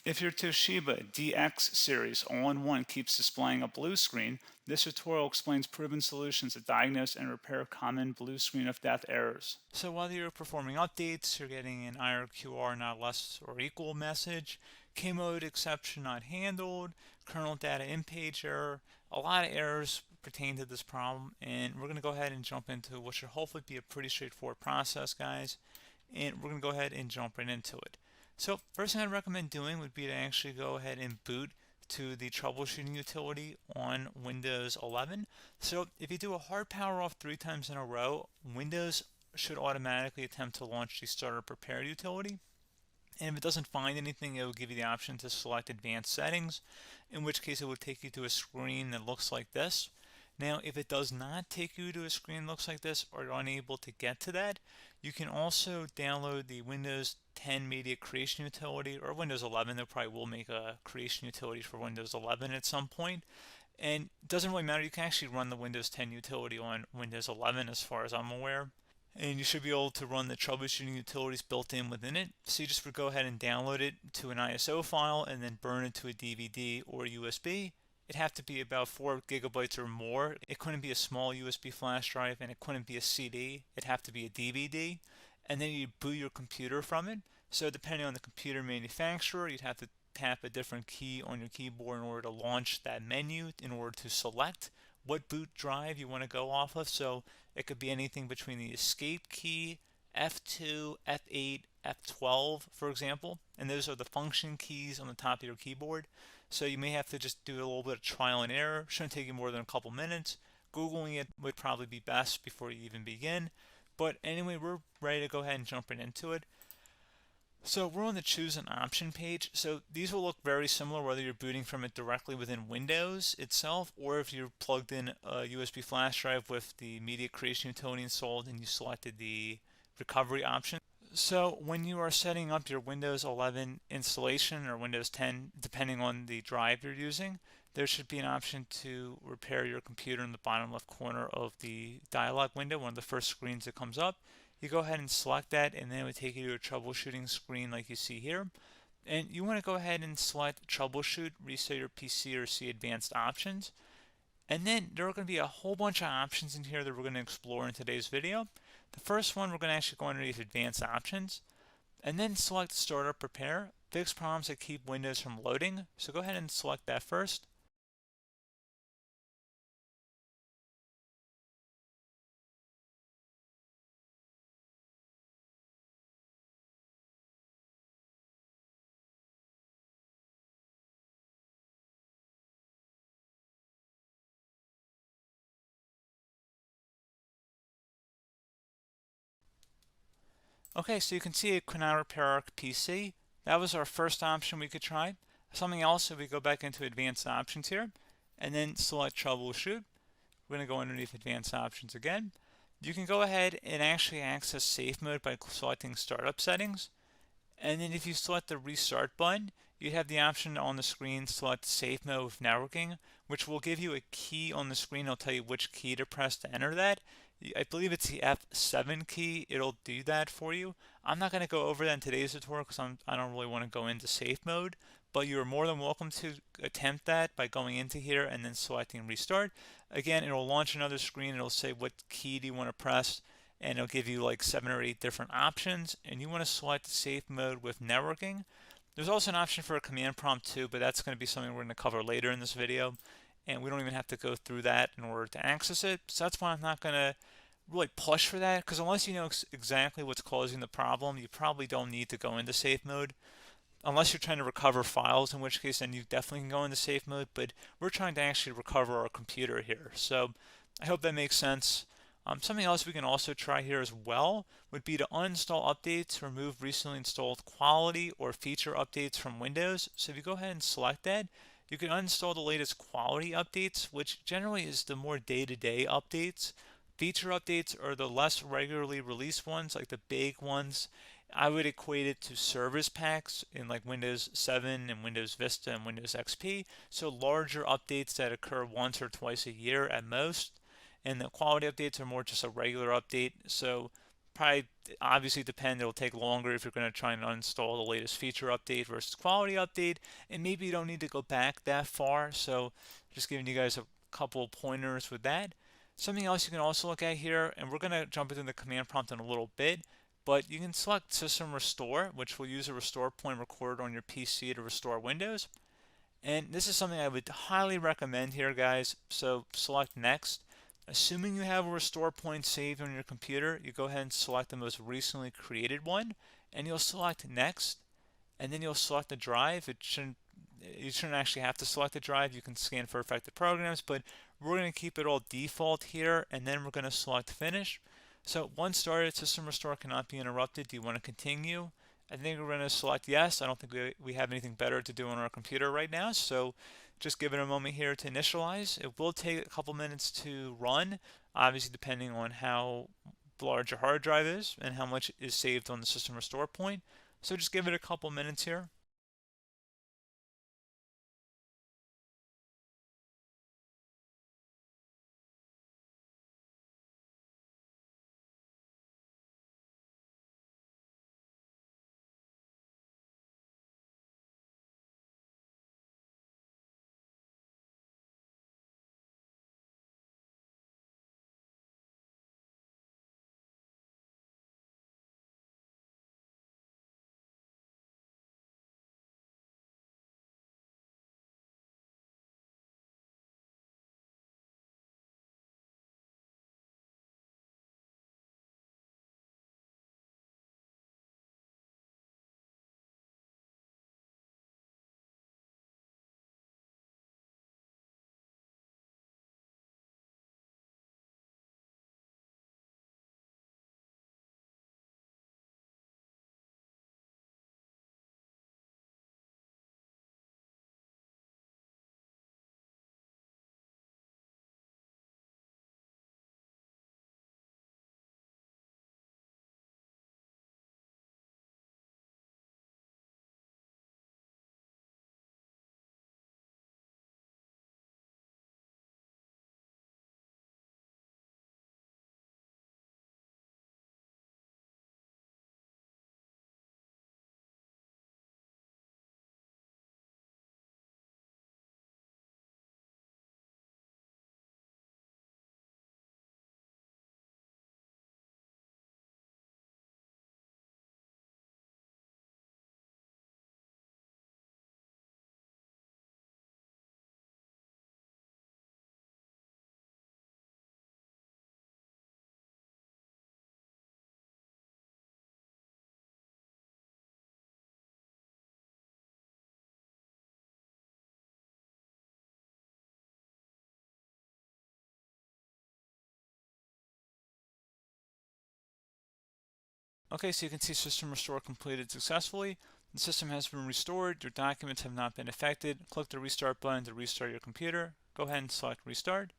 If your Toshiba DX Series All-In-One keeps displaying a blue screen, this tutorial explains proven solutions to diagnose and repair common blue screen of death errors. So while you're performing updates, you're getting an IRQR not less or equal message, K-mode exception not handled, kernel data in page error, a lot of errors pertain to this problem, and we're going to go ahead and jump into what should hopefully be a pretty straightforward process, guys, and we're going to go ahead and jump right into it. So first thing I'd recommend doing would be to actually go ahead and boot to the troubleshooting utility on Windows 11. So if you do a hard power off 3 times in a row, Windows should automatically attempt to launch the startup prepare utility. And if it doesn't find anything, it will give you the option to select advanced settings, in which case it would take you to a screen that looks like this. Now, if it does not take you to a screen that looks like this, or you're unable to get to that, you can also download the Windows 10 Media Creation Utility, or Windows 11. They probably will make a creation utility for Windows 11 at some point. And it doesn't really matter. You can actually run the Windows 10 utility on Windows 11 as far as I'm aware. And you should be able to run the troubleshooting utilities built in within it. So you just would go ahead and download it to an ISO file and then burn it to a DVD or USB. It'd have to be about 4 gigabytes or more. It couldn't be a small USB flash drive, and it couldn't be a CD. It'd have to be a DVD. And then you'd boot your computer from it. So depending on the computer manufacturer, you'd have to tap a different key on your keyboard in order to launch that menu, in order to select what boot drive you want to go off of. So it could be anything between the escape key, F2, F8, F12, for example, and those are the function keys on the top of your keyboard. So you may have to just do a little bit of trial and error. Shouldn't take you more than a couple minutes. Googling it would probably be best before you even begin. But anyway, we're ready to go ahead and jump right into it. So we're on the choose an option page. So these will look very similar whether you're booting from it directly within Windows itself, or if you're plugged in a USB flash drive with the media creation utility installed and you selected the recovery option. So when you are setting up your Windows 11 installation or Windows 10, depending on the drive you're using, there should be an option to repair your computer in the bottom left corner of the dialog window, one of the first screens that comes up. You go ahead and select that, and then it would take you to a troubleshooting screen like you see here. And you want to go ahead and select troubleshoot, reset your PC, or see advanced options. And then there are going to be a whole bunch of options in here that we're going to explore in today's video. The first one, we're going to actually go underneath advanced options and then select startup prepare, fix problems that keep Windows from loading. So go ahead and select that first. Okay, so you can see it could not repair our PC. That was our first option we could try. Something else, if we go back into advanced options here and then select troubleshoot, we're going to go underneath advanced options again. You can go ahead and actually access safe mode by selecting startup settings. And then if you select the restart button, you have the option on the screen select safe mode with networking, which will give you a key on the screen. It'll tell you which key to press to enter that. I believe it's the F7 key. It'll do that for you. I'm not going to go over that in today's tutorial because I don't really want to go into safe mode, but you're more than welcome to attempt that by going into here and then selecting restart. Again, it'll launch another screen. It'll say what key do you want to press, and it'll give you like 7 or 8 different options, and you want to select safe mode with networking. There's also an option for a command prompt too, but that's going to be something we're going to cover later in this video, and we don't even have to go through that in order to access it. So that's why I'm not going to really push for that, because unless you know exactly what's causing the problem, you probably don't need to go into safe mode. Unless you're trying to recover files, in which case then you definitely can go into safe mode, but we're trying to actually recover our computer here. So I hope that makes sense. Something else we can also try here as well would be to uninstall updates, remove recently installed quality or feature updates from Windows. So if you go ahead and select that, you can uninstall the latest quality updates, which generally is the more day-to-day updates. Feature updates are the less regularly released ones, like the big ones. I would equate it to service packs in like Windows 7 and Windows Vista and Windows XP. So larger updates that occur once or twice a year at most. And the quality updates are more just a regular update. So probably obviously depend. It'll take longer if you're going to try and uninstall the latest feature update versus quality update, and maybe you don't need to go back that far. So just giving you guys a couple pointers with that. Something else you can also look at here, and we're going to jump into the command prompt in a little bit, but you can select System Restore, which will use a restore point recorded on your PC to restore Windows. And this is something I would highly recommend here, guys. So select Next. Assuming you have a restore point saved on your computer, you go ahead and select the most recently created one, and you'll select Next, and then you'll select the drive. You shouldn't actually have to select the drive. You can scan for affected programs, but we're going to keep it all default here, and then we're going to select Finish. So once started, System Restore cannot be interrupted. Do you want to continue? I think we're going to select yes. I don't think we have anything better to do on our computer right now, so just give it a moment here to initialize. It will take a couple minutes to run, obviously depending on how large your hard drive is and how much is saved on the System Restore point. So just give it a couple minutes here. Okay, so you can see System Restore completed successfully. The system has been restored. Your documents have not been affected. Click the Restart button to restart your computer. Go ahead and select Restart.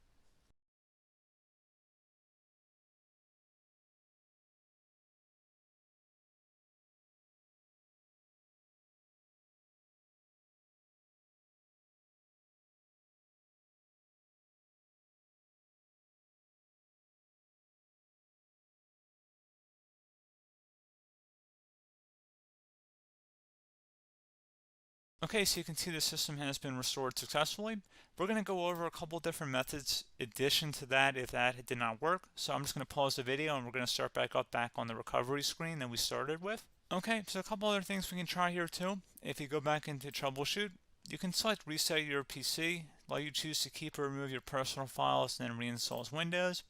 Okay, so you can see the system has been restored successfully. We're going to go over a couple different methods in addition to that if that did not work. So I'm just going to pause the video and we're going to start back on the recovery screen that we started with. Okay, so a couple other things we can try here too. If you go back into troubleshoot, you can select reset your PC, let you choose to keep or remove your personal files and then reinstalls Windows.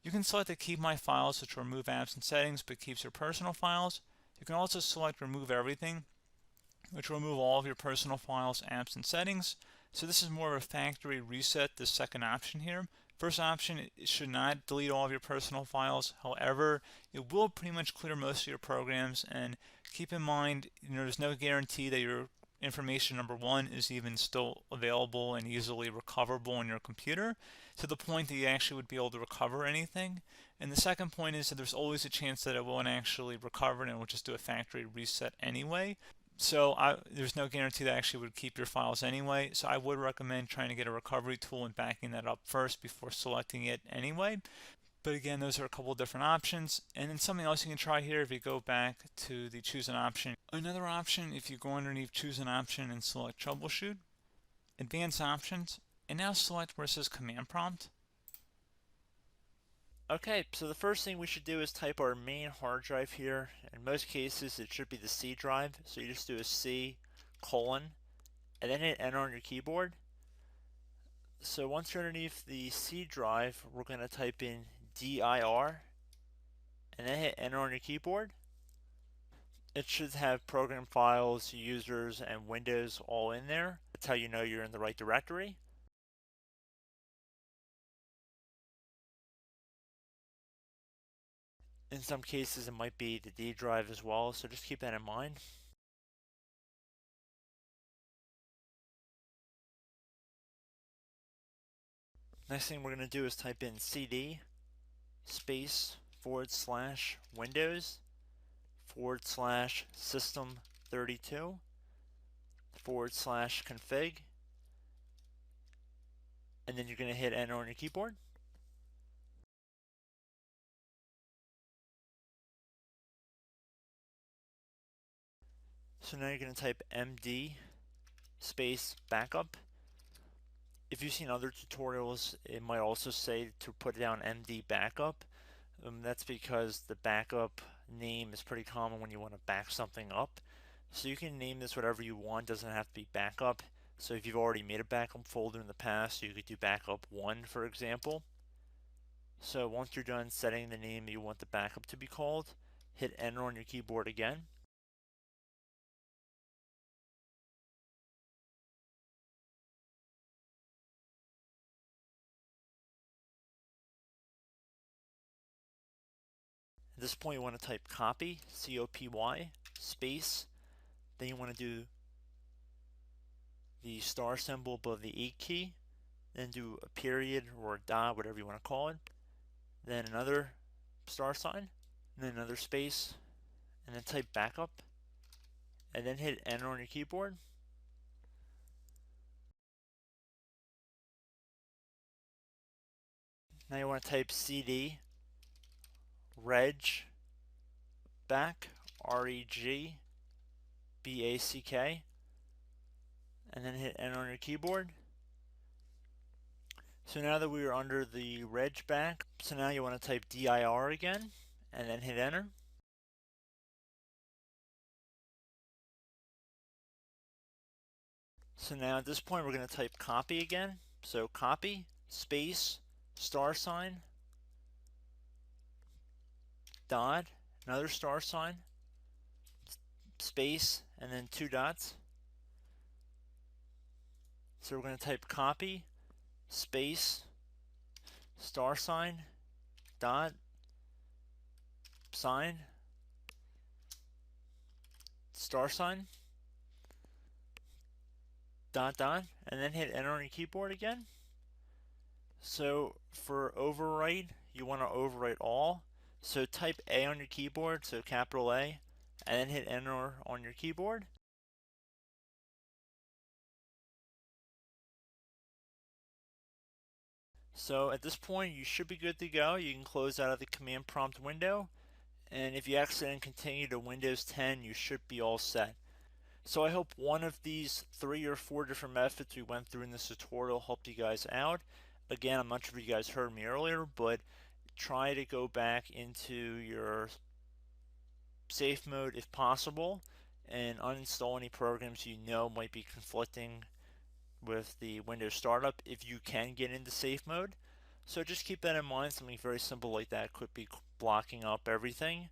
You can select to keep my files, which will remove apps and settings but keeps your personal files. You can also select remove everything, which will remove all of your personal files, apps, and settings. So this is more of a factory reset, the second option here. First option, it should not delete all of your personal files. However, it will pretty much clear most of your programs, and keep in mind, there's no guarantee that your information, number one, is even still available and easily recoverable on your computer to the point that you actually would be able to recover anything. And the second point is that there's always a chance that it won't actually recover and it will just do a factory reset anyway. So there's no guarantee that actually would keep your files anyway. So I would recommend trying to get a recovery tool and backing that up first before selecting it anyway. But again, those are a couple different options. And then something else you can try here, if you go back to the choose an option. Another option, if you go underneath choose an option and select troubleshoot, advanced options, and now select where it says command prompt. Okay, so the first thing we should do is type our main hard drive here. In most cases, it should be the C drive. So you just do a C colon and then hit enter on your keyboard. So once you're underneath the C drive, we're going to type in dir and then hit enter on your keyboard. It should have program files, users, and Windows all in there. That's how you know you're in the right directory. In some cases, it might be the D drive as well, so just keep that in mind. Next thing we're going to do is type in cd space / Windows / system 32 / config, and then you're going to hit enter on your keyboard. So now you're going to type md space backup. If you've seen other tutorials, it might also say to put down md backup. That's because the backup name is pretty common when you want to back something up. So you can name this whatever you want, doesn't have to be backup. So if you've already made a backup folder in the past, you could do backup 1, for example. So once you're done setting the name you want the backup to be called, hit enter on your keyboard again. At this point you want to type copy, C-O-P-Y, space, then you want to do the star symbol above the 8 key, then do a period or a dot, whatever you want to call it, then another star sign, and then another space, and then type backup, and then hit enter on your keyboard. Now you want to type cd reg back, REGBACK, and then hit enter on your keyboard. So now that we are under the reg back, so now you want to type dir again, and then hit enter. So now at this point we're going to type copy again. So copy, space, star sign, dot, another star sign, space, and then 2 dots. So we're going to type copy, space, star sign, dot, sign, star sign, dot, dot, and then hit enter on your keyboard again. So for overwrite, you want to overwrite all. So type A on your keyboard, so capital A, and then hit enter on your keyboard. So at this point, you should be good to go. You can close out of the command prompt window, and if you accidentally continue to Windows 10, you should be all set. So I hope one of these 3 or 4 different methods we went through in this tutorial helped you guys out. Again, I'm not sure if you guys heard me earlier, but try to go back into your safe mode if possible and uninstall any programs you know might be conflicting with the Windows startup if you can get into safe mode. So just keep that in mind. Something very simple like that could be blocking up everything.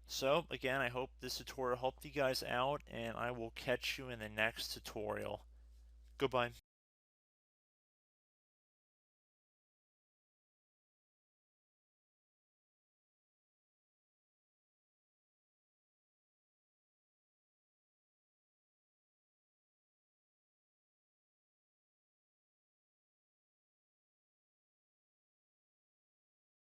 So again, I hope this tutorial helped you guys out, and I will catch you in the next tutorial. Goodbye.